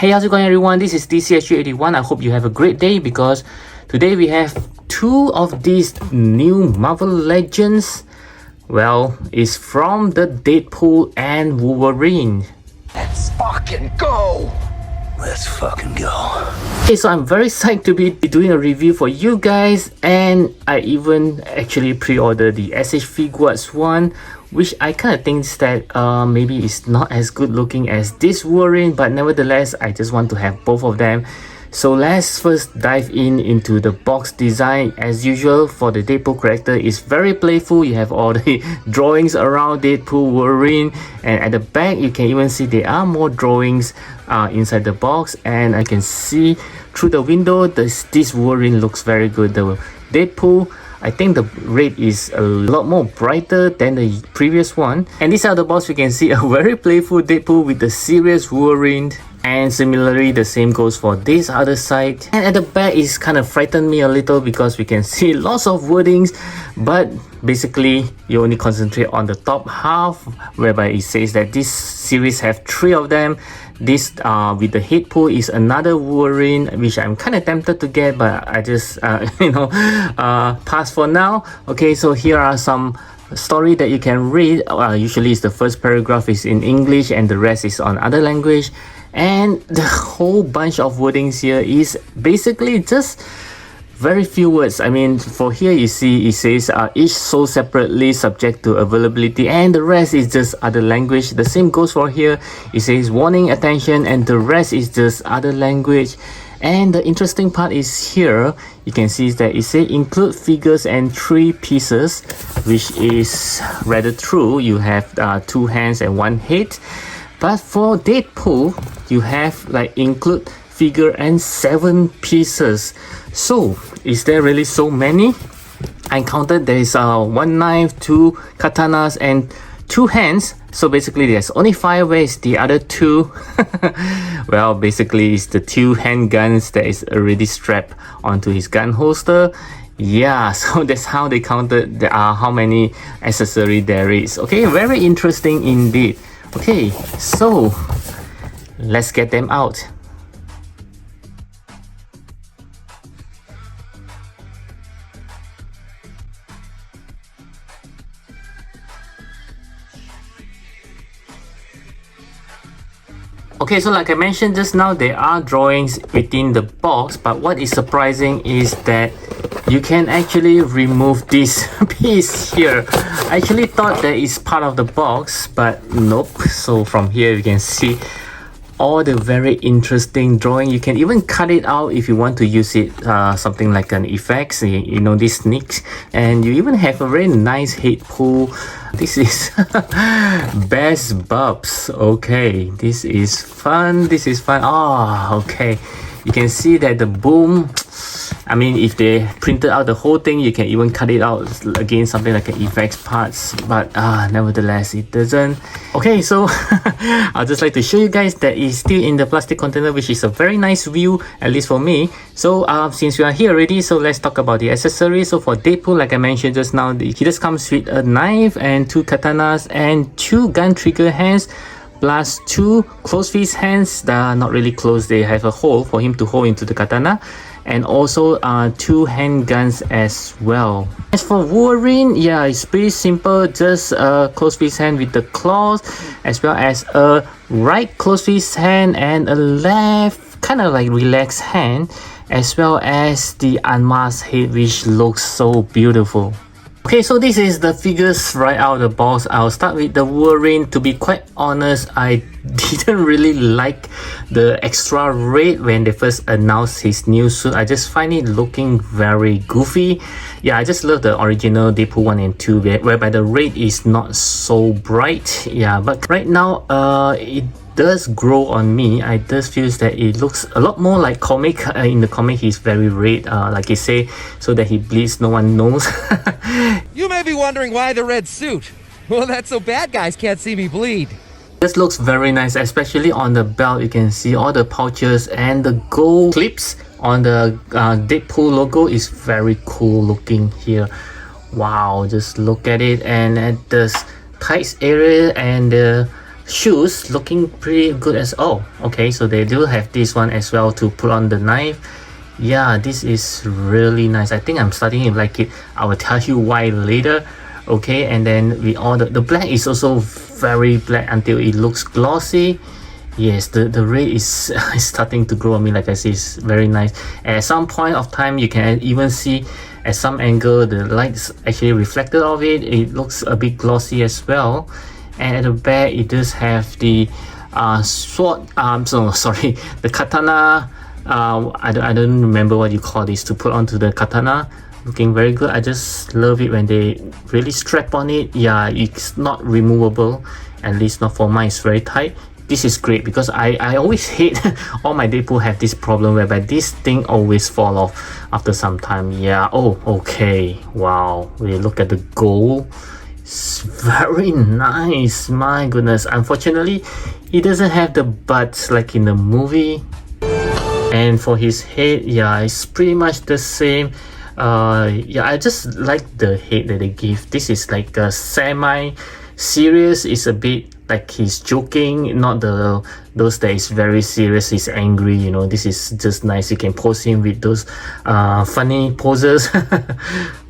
Hey, how's it going everyone? This is DCSG81. I hope you have a great day because today we have two of these new Marvel Legends. Well, it's from the Deadpool and Wolverine. Let's fucking go! Let's fucking go. Okay, so I'm very psyched to be doing a review for you guys, and I even actually pre-ordered the SH Figuarts one, which I kind of think that maybe it's not as good looking as this Wolverine, but nevertheless I just want to have both of them. So let's first dive into the box design. As usual, for the Deadpool character, it's very playful. You have all the drawings around Deadpool, Wolverine, and at the back you can even see there are more drawings inside the box, and I can see through the window this Wolverine looks very good. The Deadpool, I think the red is a lot more brighter than the previous one. And this other box, you can see a very playful Deadpool with the serious Wolverine. And similarly, the same goes for this other side. And at the back, it's kind of frightened me a little because we can see lots of wordings, but basically you only concentrate on the top half, whereby it says that this series have 3 of them. This with the Deadpool is another Wolverine, which I'm kind of tempted to get, but I just pass for now. Okay, so here are some story that you can read. Usually it's the first paragraph is in English and the rest is on other language, and the whole bunch of wordings here is basically just very few words. I mean, for here you see it says each sold separately subject to availability, and the rest is just other language. The same goes for here. It says warning, attention, and the rest is just other language. And the interesting part is here you can see that it says include figures and 3 pieces, which is rather true. You have 2 hands and 1 head, but for Deadpool you have like include figure and 7 pieces. So is there really so many? I counted there is 1 knife, 2 katanas, and 2 hands. So basically there's only 5. Where's the other 2? Well, basically it's the 2 handguns that is already strapped onto his gun holster. Yeah, so that's how they counted how many accessories there is. Okay, very interesting indeed. Okay, so let's get them out. Okay, so like I mentioned just now, there are drawings within the box, but what is surprising is that you can actually remove this piece here. I actually thought that it's part of the box, but nope. So from here you can see all the very interesting drawing. You can even cut it out if you want to use it something like an effects, you know, these sneaks. And you even have a very nice Deadpool. This is best bubs. Okay, this is fun. Oh, okay, you can see that the boom, I mean, if they printed out the whole thing, you can even cut it out again, something like an effects parts, but nevertheless it doesn't. Okay, so I'll just like to show you guys that it's still in the plastic container, which is a very nice view, at least for me. So since we are here already, so let's talk about the accessories. So for Deadpool, like I mentioned just now, he just comes with a knife and 2 katanas and 2 gun trigger hands, plus 2 closed fist hands that are not really closed. They have a hole for him to hold into the katana, and also 2 handguns as well. As for Wolverine, yeah, it's pretty simple. Just a closed fist hand with the claws, as well as a right closed fist hand and a left kind of like relaxed hand, as well as the unmasked head, which looks so beautiful. Okay, so this is the figures right out of the box. I'll start with the Wolverine. To be quite honest, I didn't really like the extra red when they first announced his new suit. I just find it looking very goofy. Yeah, I just love the original Deadpool 1 and 2 whereby the red is not so bright. Yeah, but right now it does grow on me. I just feel that it looks a lot more like comic. In the comic he's very red, like he say, so that he bleeds no one knows. You may be wondering why the red suit. Well, that's so bad guys can't see me bleed. This looks very nice, especially on the belt. You can see all the pouches and the gold clips on the Deadpool logo is very cool looking here. Wow, just look at it. And at the tights area and the shoes looking pretty good as oh, okay, so they do have this one as well to put on the knife. Yeah, this is really nice. I think I'm starting to like it. I will tell you why later. Okay, and then we order the black is also very black until it looks glossy. Yes, the red is, is starting to grow on me. Like I say, it's very nice. At some point of time you can even see at some angle the lights actually reflected of it. It looks a bit glossy as well. And at the back it does have the sword, sorry, the katana. I don't remember what you call this, to put onto the katana. Looking very good. I just love it when they really strap on it. Yeah, it's not removable, at least not for mine. It's very tight. This is great because I always hate all my Deadpool have this problem whereby this thing always fall off after some time. Yeah. Oh, okay. Wow, we look at the gold. It's very nice. My goodness. Unfortunately, he doesn't have the butt like in the movie. And for his head, yeah, it's pretty much the same. Yeah, I just like the head that they give. This is like a semi serious. It's a bit like he's joking, not those that is very serious, he's angry, you know. This is just nice. You can pose him with those funny poses.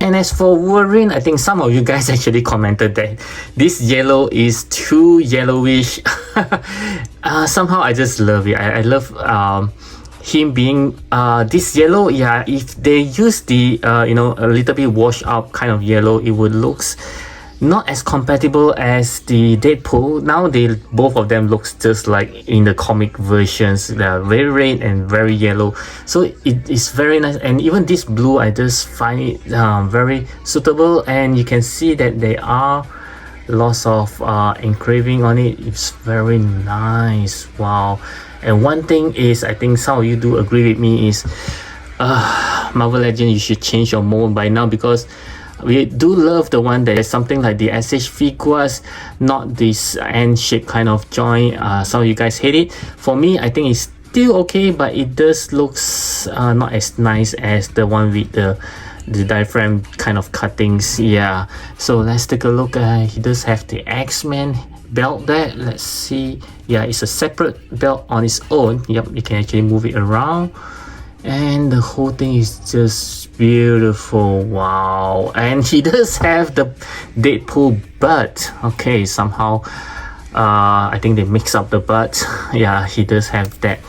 And as for Wolverine, I think some of you guys actually commented that this yellow is too yellowish. Somehow I just love it. I love him being this yellow. Yeah, if they use the you know, a little bit washed out kind of yellow, it would looks not as compatible as the Deadpool. Now they both of them looks just like in the comic versions. They are very red and very yellow, so it is very nice. And even this blue, I just find it very suitable. And you can see that there are lots of engraving on it. It's very nice. Wow. And one thing is, I think some of you do agree with me, is Marvel Legends, you should change your mold by now, because we do love the one that is something like the SH figures, not this N-shaped kind of joint. Some of you guys hate it. For me, I think it's still okay, but it does looks not as nice as the one with the diaphragm kind of cuttings. Yeah, so let's take a look. He does have the X-Men belt there. Let's see. Yeah, it's a separate belt on its own. Yep, you can actually move it around. And the whole thing is just beautiful. Wow. And he does have the Deadpool butt. Okay, somehow I think they mix up the butt. Yeah, he does have that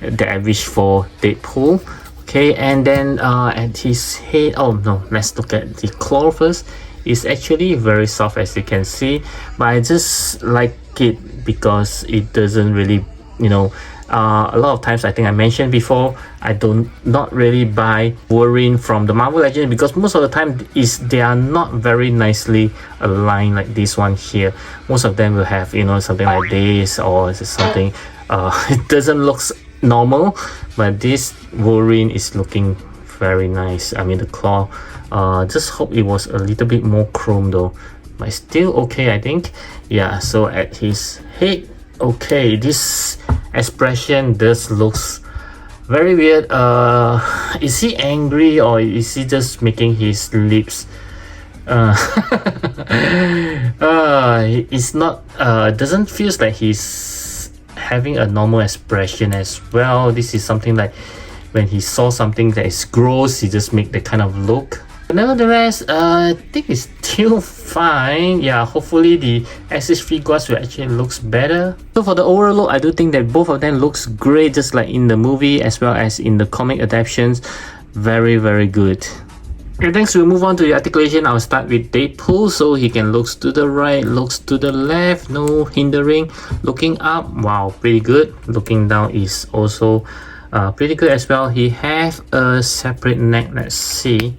I wish for Deadpool. Okay, and then at his head, oh no, let's look at the claw first. It's actually very soft, as you can see, but I just like it because it doesn't really, you know, a lot of times, I think I mentioned before, I don't not really buy Wolverine from the Marvel Legends, because most of the time they are not very nicely aligned like this one here. Most of them will have, you know, something like this, or something it doesn't look normal, but this Wolverine is looking very nice. I mean, the claw, just hope it was a little bit more chrome though, but still okay, I think. Yeah, so at his head, okay, this expression does looks very weird. Is he angry, or is he just making his lips it's not doesn't feel like he's having a normal expression as well. This is something like when he saw something that is gross, he just make the kind of look. Nevertheless, I think it's still fine. Yeah, hopefully the SH figures will actually looks better. So for the overall look, I do think that both of them looks great, just like in the movie as well as in the comic adaptations. Very, very good. Okay, next we'll move on to the articulation. I'll start with Deadpool. So he can looks to the right, looks to the left, no hindering. Looking up, wow, pretty good. Looking down is also pretty good as well. He have a separate neck. Let's see.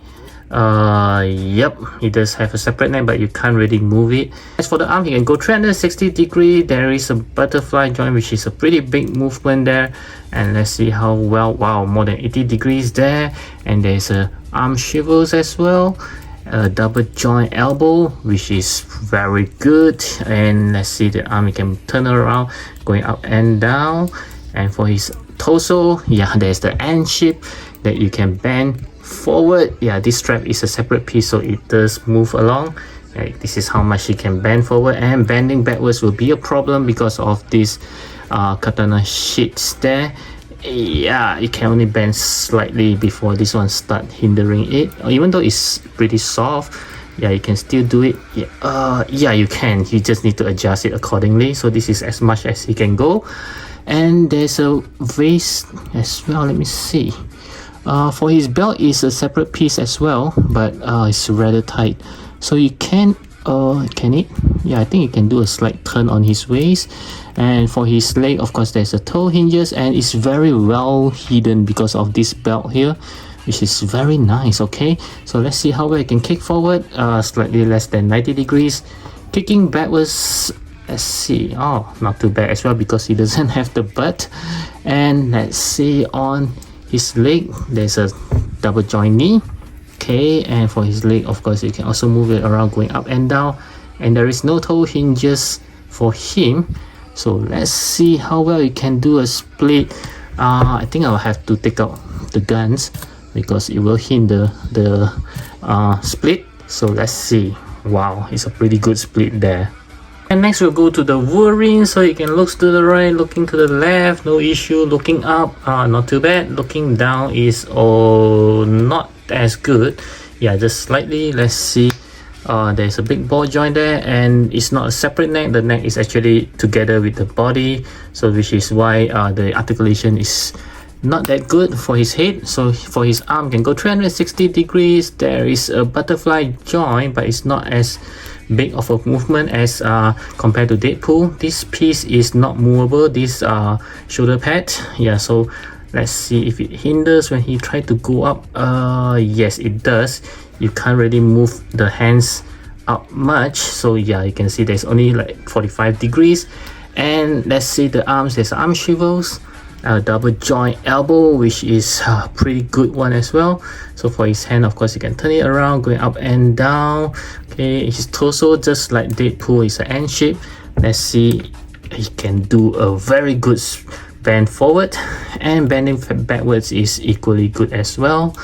Yep, he does have a separate neck, but you can't really move it. As for the arm, he can go 360 degree. There is a butterfly joint, which is a pretty big movement there. And let's see how well, wow, more than 80 degrees there. And there's a arm swivels as well, a double joint elbow, which is very good. And let's see the arm, he can turn around, going up and down. And for his torso, yeah, there's the end shape that you can bend forward. Yeah, this strap is a separate piece, so it does move along. Like, this is how much he can bend forward, and bending backwards will be a problem because of this katana sheets there. Yeah, it can only bend slightly before this one start hindering it. Even though it's pretty soft, yeah, you can still do it. Yeah, you can. You just need to adjust it accordingly. So this is as much as he can go. And there's a waist as well. Let me see. For his belt is a separate piece as well, but it's rather tight. So you can it? Yeah, I think you can do a slight turn on his waist. And for his leg, of course, there's a toe hinges, and it's very well hidden because of this belt here, which is very nice. Okay, so let's see how well I can kick forward. Slightly less than 90 degrees. Kicking backwards, let's see. Oh, not too bad as well because he doesn't have the butt. And let's see on his leg, there's a double joint knee. Okay, and for his leg, of course, you can also move it around going up and down, and there is no toe hinges for him. So let's see how well you can do a split. I think I'll have to take out the guns because it will hinder the split. So let's see. Wow, it's a pretty good split there. And next we'll go to the Wolverine. So you can look to the right, looking to the left, no issue. Looking up, not too bad. Looking down is not as good. Yeah, just slightly. Let's see. There's a big ball joint there, and it's not a separate neck. The neck is actually together with the body, so which is why the articulation is not that good for his head. So for his arm can go 360 degrees. There is a butterfly joint, but it's not as big of a movement as compared to Deadpool. This piece is not movable, this shoulder pad. Yeah, so let's see if it hinders when he tried to go up. Yes, it does. You can't really move the hands up much. So yeah, you can see there's only like 45 degrees. And let's see the arms. There's arm swivels, double joint elbow, which is a pretty good one as well. So for his hand, of course, you can turn it around going up and down. Okay, his torso, just like Deadpool, is an N shape. Let's see, he can do a very good bend forward, and bending backwards is equally good as well.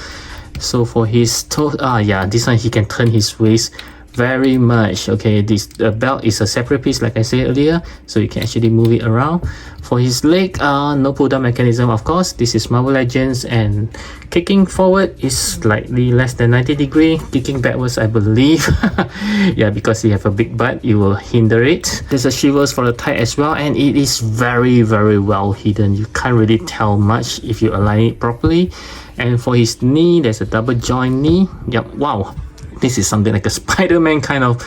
So for his toe, yeah, this one he can turn his waist very much. Okay, this belt is a separate piece like I said earlier, so you can actually move it around. For his leg, no pull down mechanism, of course. This is Marvel Legends, and kicking forward is slightly less than 90 degree. Kicking backwards, I believe, yeah, because you have a big butt, you will hinder it. There's a shivers for the thigh as well, and it is very well hidden. You can't really tell much if you align it properly. And for his knee, there's a double joint knee. Yep, wow, this is something like a Spider-Man kind of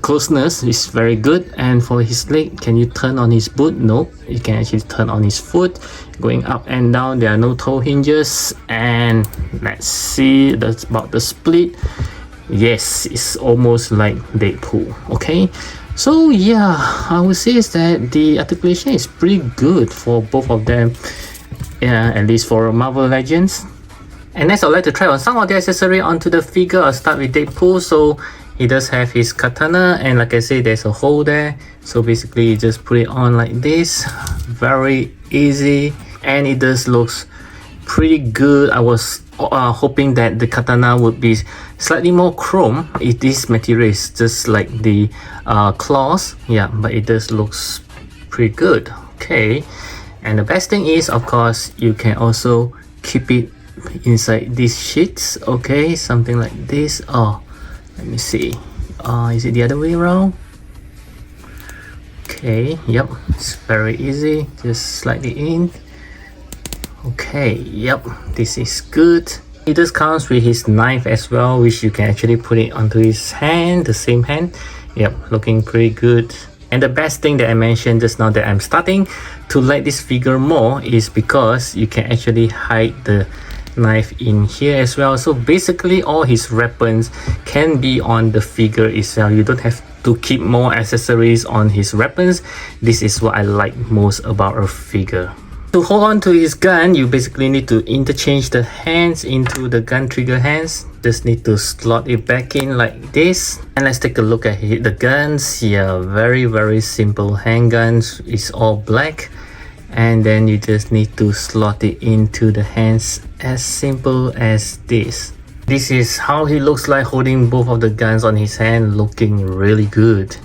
closeness. Is very good. And for his leg, can you turn on his boot? No, you can actually turn on his foot. Going up and down, there are no toe hinges. And let's see, that's about the split. Yes, it's almost like Deadpool. Okay, so yeah, I would say is that the articulation is pretty good for both of them. Yeah, at least for Marvel Legends. And next, I'd like to try on some of the accessory onto the figure. I'll start with Deadpool. So he does have his katana, and like I say, there's a hole there. So basically, you just put it on like this. Very easy, and it does looks pretty good. I was hoping that the katana would be slightly more chrome. This material is just like the claws. Yeah, but it does looks pretty good. Okay. And the best thing is, of course, you can also keep it inside these sheets. Okay, something like this. Oh, let me see. Is it the other way around? Okay, yep, it's very easy. Just slightly in. Okay, yep, this is good. It does comes with his knife as well, which you can actually put it onto his hand, the same hand. Yep, looking pretty good. And the best thing that I mentioned just now that I'm starting to like this figure more is because you can actually hide the knife in here as well. So basically all his weapons can be on the figure itself. You don't have to keep more accessories on his weapons. This is what I like most about a figure. To hold on to his gun, you basically need to interchange the hands into the gun trigger hands. Just need to slot it back in like this. And let's take a look at the guns. Yeah, very simple handguns. It's all black. And then you just need to slot it into the hands as simple as this. This is how he looks like holding both of the guns on his hand, looking really good.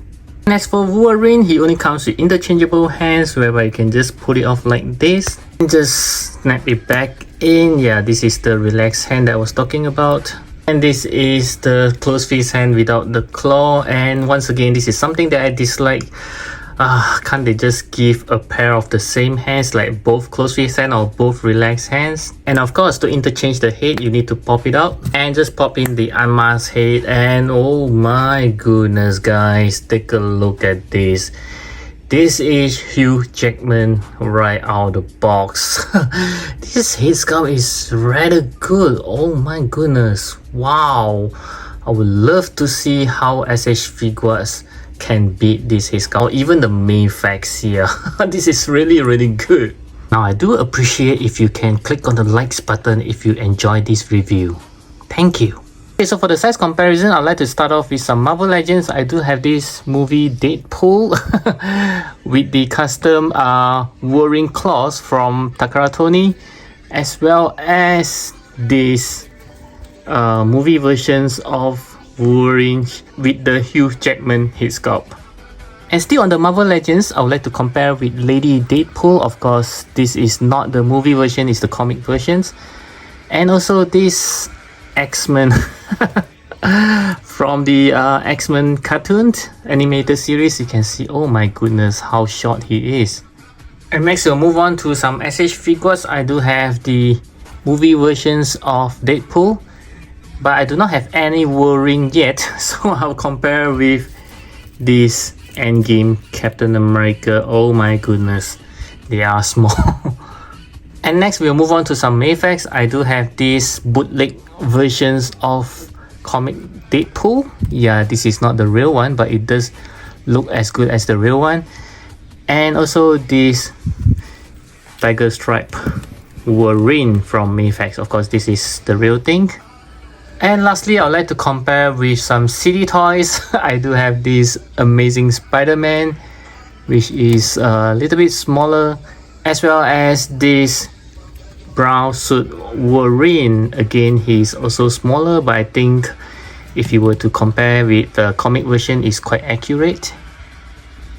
Next for Wolverine, he only comes with interchangeable hands whereby you can just pull it off like this and just snap it back in. Yeah, this is the relaxed hand that I was talking about. And this is the closed fist hand without the claw. And once again, this is something that I dislike. Can't they just give a pair of the same hands, like both closed fist hand or both relaxed hands? And of course, to interchange the head, you need to pop it out and just pop in the unmasked head. And oh my goodness, guys, take a look at this. This is Hugh Jackman right out of the box. This head sculpt is rather good. Oh my goodness, wow. I would love to see how SH Figuarts can beat this head sculpt, or even the main facts here. This is really good. Now I do appreciate if you can click on the likes button if you enjoy this review. Thank you. Okay, so for the size comparison, I'd like to start off with some Marvel Legends. I do have this movie Deadpool with the custom Wolverine claws from Takara Tomy, as well as this movie versions of Wolverine with the Hugh Jackman head sculpt. And still on the Marvel Legends, I would like to compare with Lady Deadpool. Of course, this is not the movie version, it's the comic versions. And also this X-Men from the X-Men cartoon animated series. You can see, oh my goodness, how short he is. And next we'll move on to some SH Figuarts. I do have the movie versions of Deadpool, but I do not have any Wolverine yet, so I'll compare with this Endgame Captain America. Oh my goodness, they are small. And next we'll move on to some Mayfax. I do have these bootleg versions of comic Deadpool. Yeah, this is not the real one, but it does look as good as the real one. And also this Tiger Stripe Wolverine from Mayfax. Of course, this is the real thing. And lastly, I would like to compare with some City Toys. I do have this Amazing Spider-Man, which is a little bit smaller, as well as this brown suit Wolverine. Again, he's also smaller, but I think if you were to compare with the comic version, it's quite accurate.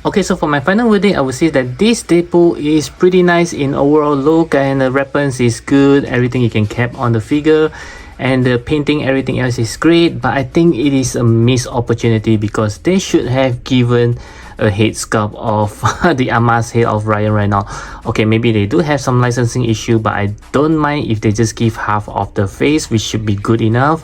Okay, so for my final verdict, I would say that this Deadpool is pretty nice in overall look, and the weapons is good, everything you can cap on the figure, and the painting, everything else is great. But I think it is a missed opportunity because they should have given a head sculpt of the unmasked head of Ryan Reynolds. Okay, maybe they do have some licensing issue, but I don't mind if they just give half of the face, which should be good enough.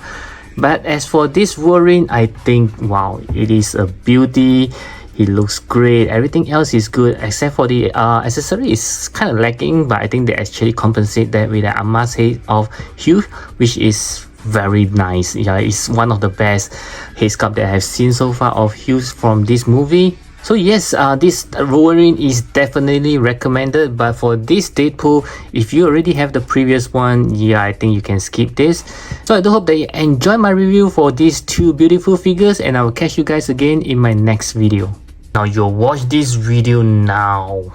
But as for this Wolverine, I think, wow, it is a beauty. He looks great, everything else is good except for the accessory is kind of lacking, but I think they actually compensate that with the unmasked head of Hugh, which is very nice. Yeah, it's one of the best head sculpt that I have seen so far of Hugh from this movie. So yes, this Wolverine is definitely recommended, but for this Deadpool, if you already have the previous one, yeah, I think you can skip this. So I do hope that you enjoy my review for these two beautiful figures, and I will catch you guys again in my next video. Now you'll watch this video now.